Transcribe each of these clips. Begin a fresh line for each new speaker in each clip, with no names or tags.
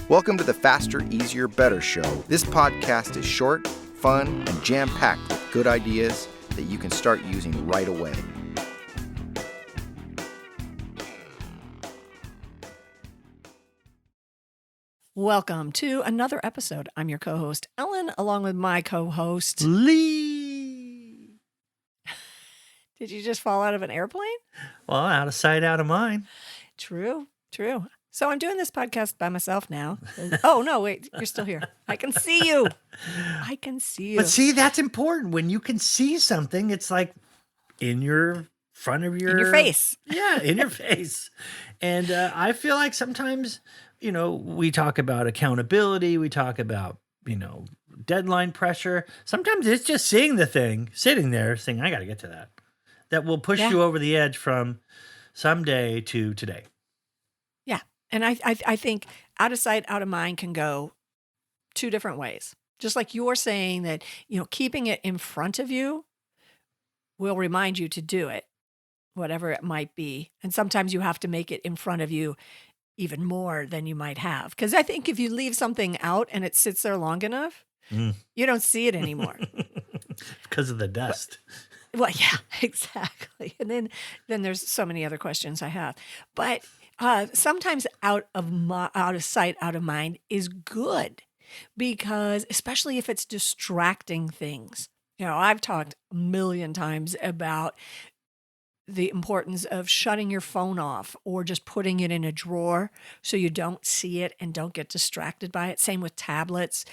Welcome to the Faster, Easier, Better show. This podcast is short, fun, and jam-packed with good ideas that you can start using right away.
Welcome to another episode. I'm your co-host, Ellen, along with my co-host,
Lee.
Did you just fall out of an airplane?
Well, out of sight, out of mind.
True. So I'm doing this podcast by myself now. Oh, no, wait, you're still here. I can see you.
But see, that's important. When you can see something, it's like in your front of your...
In your face.
Yeah, in your face. And I feel like sometimes, we talk about accountability. We talk about, deadline pressure. Sometimes it's just seeing the thing, sitting there saying, I got to get to that. That will push you over the edge from someday to today.
Yeah. And I think out of sight, out of mind can go two different ways. Just like you're saying that, keeping it in front of you will remind you to do it, whatever it might be. And sometimes you have to make it in front of you even more than you might have. Because I think if you leave something out and it sits there long enough, you don't see it anymore.
Because of the dust.
Well, yeah, exactly. And then there's so many other questions I have. But sometimes out of sight, out of mind is good, because especially if it's distracting things. I've talked a million times about the importance of shutting your phone off or just putting it in a drawer so you don't see it and don't get distracted by it. Same with tablets.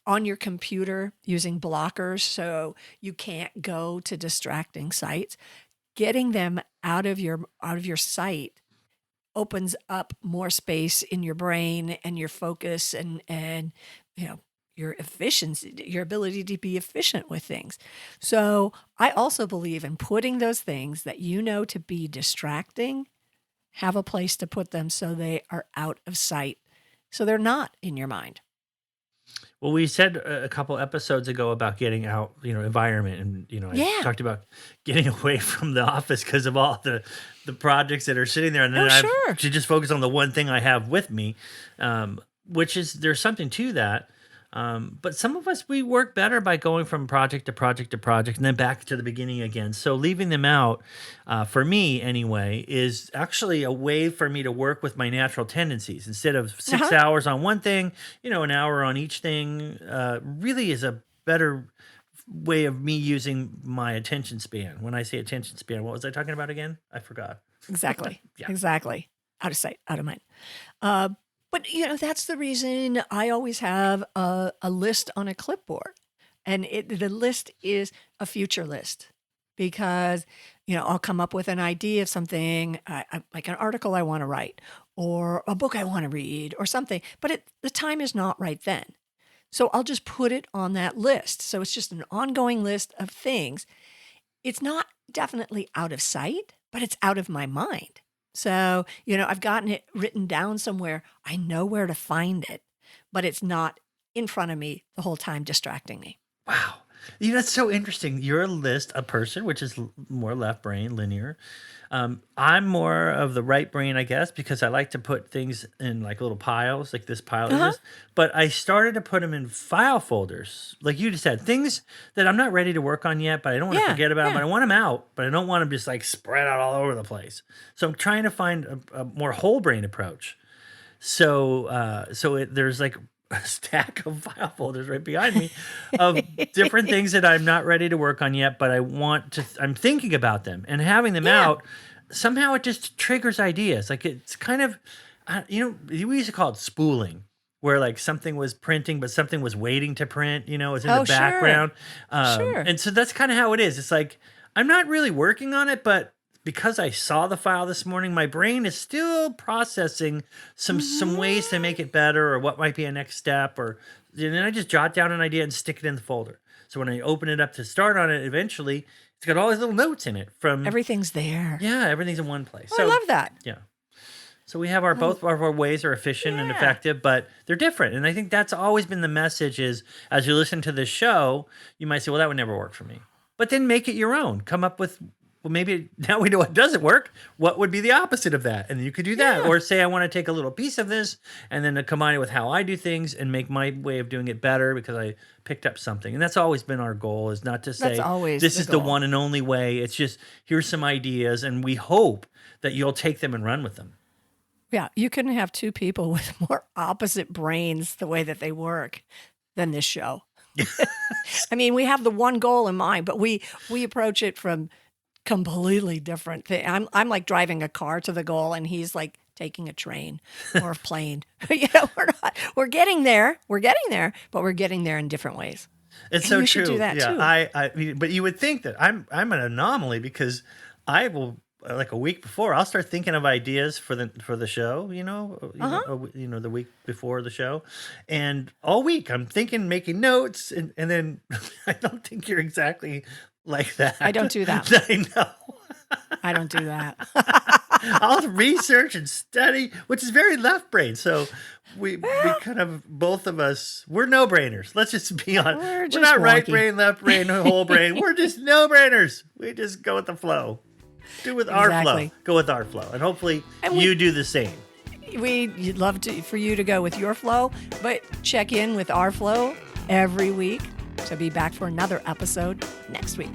On your computer, using blockers so you can't go to distracting sites. Getting them out of your sight opens up more space in your brain and your focus and your efficiency, your ability to be efficient with things. So I also believe in putting those things that to be distracting, have a place to put them so they are out of sight, so they're not in your mind.
Well, we said a couple episodes ago about getting out, environment. And, I talked about getting away from the office because of all the projects that are sitting there. And then I should just focus on the one thing I have with me, which is there's something to that. But some of us, we work better by going from project to project to project and then back to the beginning again. So leaving them out, for me anyway, is actually a way for me to work with my natural tendencies. Instead of 6 hours on one thing, an hour on each thing, really is a better way of me using my attention span. When I say attention span, what was I talking about again? I forgot.
Exactly.
Yeah.
Exactly. Out of sight, out of mind. But, that's the reason I always have a list on a clipboard. And the list is a future list because, I'll come up with an idea of something, like an article I want to write or a book I want to read or something. But the time is not right then. So I'll just put it on that list. So it's just an ongoing list of things. It's not definitely out of sight, but it's out of my mind. So, I've gotten it written down somewhere. I know where to find it, but it's not in front of me the whole time distracting me.
Wow. That's so interesting. You're a person, which is more left brain, linear. I'm more of the right brain, I guess, because I like to put things in like little piles, like this pile is this. But I started to put them in file folders. Like you just said, things that I'm not ready to work on yet, but I don't want to forget about them. But I want them out, but I don't want them just like spread out all over the place. So I'm trying to find a more whole brain approach. So there's like a stack of file folders right behind me of different things that I'm not ready to work on yet, but I'm thinking about them and having them out. Somehow it just triggers ideas. Like it's kind of, we used to call it spooling, where like something was printing, but something was waiting to print, it was in the background.
Sure.
And so that's kind of how it is. It's like, I'm not really working on it, but because I saw the file this morning, my brain is still processing some ways to make it better or what might be a next step. And then I just jot down an idea and stick it in the folder. So when I open it up to start on it, eventually it's got all these little notes in it from
Everything's there.
Yeah, everything's in one place.
Oh, I love that.
Yeah. So we have both of our ways are efficient and effective, but they're different. And I think that's always been the message is as you listen to this show, you might say, well, that would never work for me. But then make it your own. Come up with well, maybe now we know what doesn't work. What would be the opposite of that? And you could do that.
Yeah.
Or say, I want to take a little piece of this and then combine it with how I do things and make my way of doing it better because I picked up something. And that's always been our goal, is not to say
That's always
this
the
is the
goal.
one and only way. It's just, here's some ideas, and we hope that you'll take them and run with them.
Yeah, you couldn't have two people with more opposite brains the way that they work than this show. I mean, we have the one goal in mind, but we approach it from completely different thing. I'm like driving a car to the goal, and he's like taking a train or a plane. We're getting there, but we're getting there in different ways.
It's
And
so
you
true.
should do that too.
I mean, but you would think that I'm an anomaly because I will, like a week before, I'll start thinking of ideas for the show. The week before the show, and all week I'm thinking, making notes, and then I don't think you're exactly like that.
I don't do that.
I know.
I don't do that.
I'll research and study, which is very left brain. So we kind of, both of us, we're no brainers. Let's just be honest.
We're
We're
just
not right
wonky.
brain, left brain, whole brain. We're just no brainers. We just go with the flow. Do with our flow.
Exactly.
Go with our flow, and hopefully
And
you do the same.
You'd love for you to go with your flow, but check in with our flow every week to be back for another episode next week.